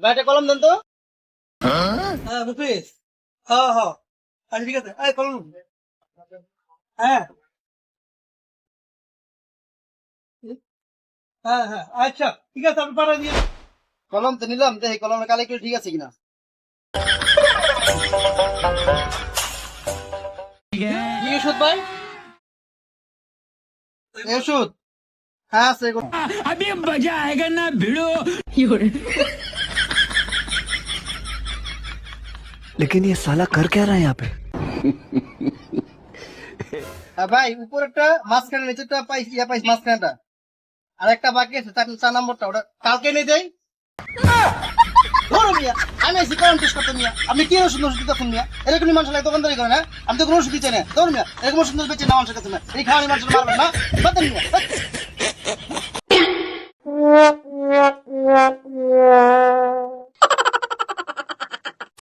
ভাইটা কলম দেন তো। হ্যাঁ মুফিস, হ্যাঁ হ্যাঁ, আচ্ছা ঠিক আছে, এই কলম। হ্যাঁ হ্যাঁ হ্যাঁ, আচ্ছা ঠিক আছে, আপনি পাঠিয়ে দিয়ে। কলম তো নিলাম, দেখি কলমের কালি ঠিক আছে কিনা। কি ওষুধ ভাই? এই ওষুধ? হ্যাঁ আছে এগুলো। अभी मजा आएगा ना भिड़ो। लेकिन ये साला कर क्या रहा है यहाँ पे? হ্যাঁ ভাই, উপরেরটা মাঝখানে, নিচেরটা পাইছি, পাইছি মাঝখানেটা। আর একটা বাকি আছে, 4 নম্বরটা, ওটা কালকে নিয়ে যাই। ধরো মিয়া, আমি আছি কলম টেস্ট করতে মিয়া। আপনি কি ওষুধ দিতেছেন মিয়া? এরকমই মানুষ লাগে দোকানদারি করে না? আমি তো কোনো ওষুধ দিচ্ছি না। ধরো মিয়া, এরকম ওষুধ বেঁচে না মানুষের কাছে না। এই খাওয়ানি মানুষের মারবেন না, বাতেন মিয়া।